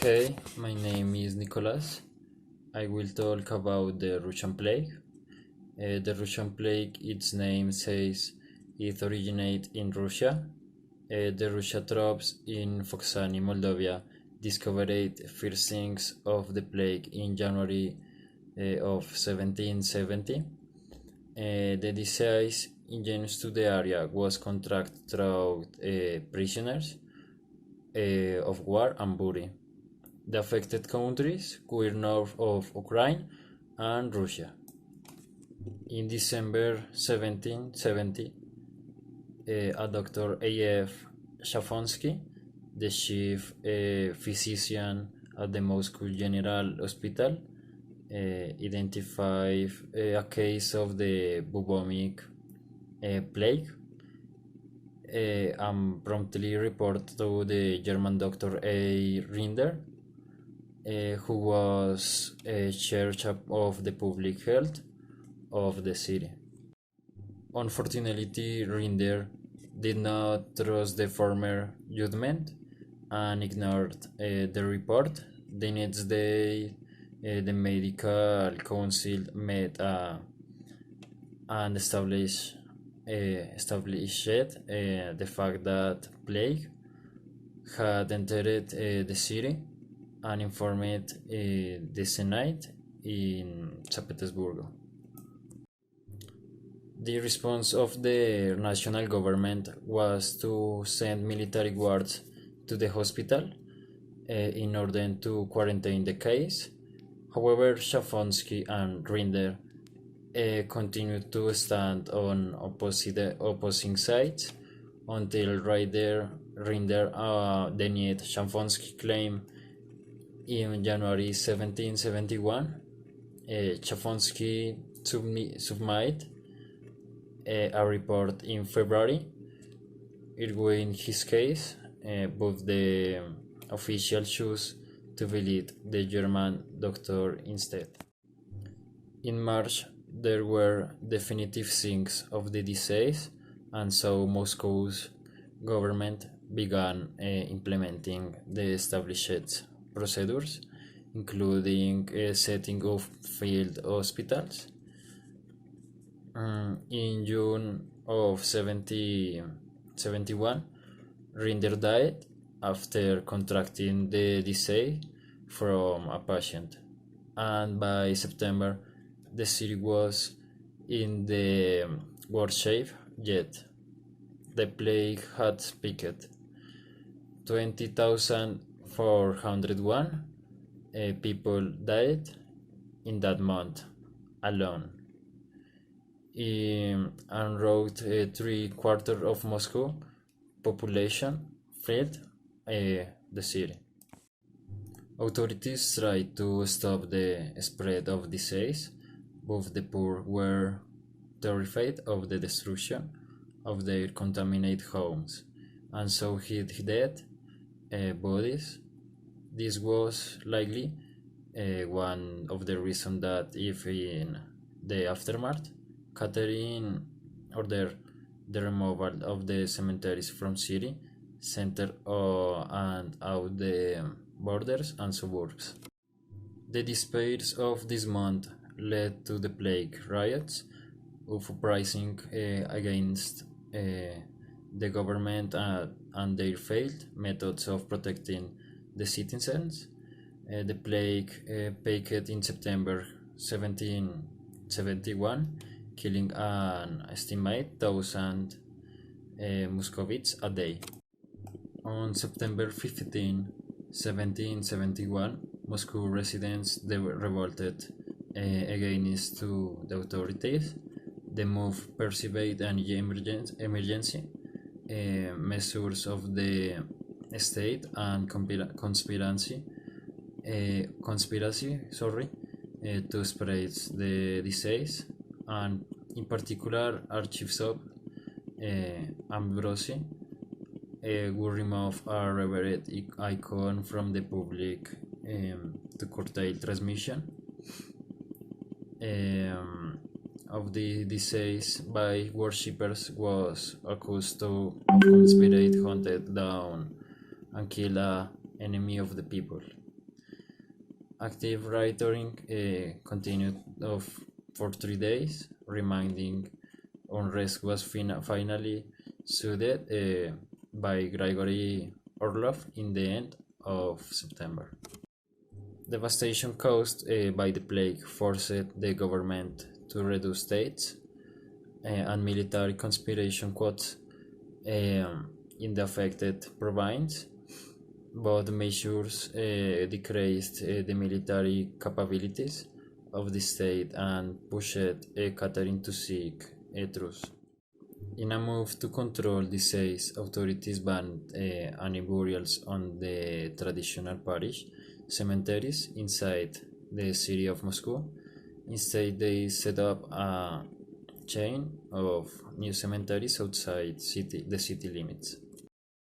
Okay, my name is Nicolas. I will talk about the Russian plague. The Russian plague, its name says, it originated in Russia. The Russian troops in Foxani, Moldavia, discovered first signs of the plague in January of 1770. The disease indigenous to the area was contracted through prisoners of war and booty. The affected countries were north of Ukraine and Russia. In December 1770, a Dr. A.F. Shafonsky, the chief physician at the Moscow General Hospital, identified a case of the bubonic plague and promptly reported to the German Dr. A. Rinder, who was charge of the public health of the city. Unfortunately, Rinder did not trust the former judgment and ignored the report. The next day, the medical council met and established the fact that plague had entered the city and informed the Senate in St. Petersburg. The response of the national government was to send military guards to the hospital in order to quarantine the case. However, Shafonsky and Rinder continued to stand on opposing sides until Rinder denied Shafonsky's claim in January 1771. Shafonsky submitted a report in February arguing his case, but the official chose to believe the German doctor instead. In March, there were definitive signs of the disease, and so Moscow's government began implementing the established procedures, including setting up field hospitals. In June of 1771, Rinder died after contracting the disease from a patient, and by September, the city was in the worst shape yet. The plague had peaked. 20,401 people died in that month alone. En route, 3/4 of Moscow population fled the city. Authorities tried to stop the spread of disease, but the poor were terrified of the destruction of their contaminated homes, and so hid dead bodies. This was likely one of the reasons that, if in the aftermath, Catherine ordered the removal of the cemeteries from city center and out the borders and suburbs. The despair of this month led to the plague riots, uprising against the government and their failed methods of protecting the citizens. The plague peaked in September 1771, killing an estimated 1,000 Muscovites a day. On September 15, 1771, Moscow residents revolted against the authorities. The move perceived an emergency measures of the state and conspiracy to spread the disease, and in particular Archbishop Ambrosi would remove a revered icon from the public to curtail transmission of the disease by worshippers was accused of conspirate, hunted down, and kill an enemy of the people. Active rioting continued for 3 days, reminding unrest was finally soothed by Grigory Orlov in the end of September. Devastation caused by the plague forced the government to reduce states and military conspiration quotes in the affected province, but measures decreased the military capabilities of the state and pushed Catherine to seek a truce. In a move to control disease, authorities banned any burials on the traditional parish cemeteries inside the city of Moscow. Instead, they set up a chain of new cemeteries outside the city limits.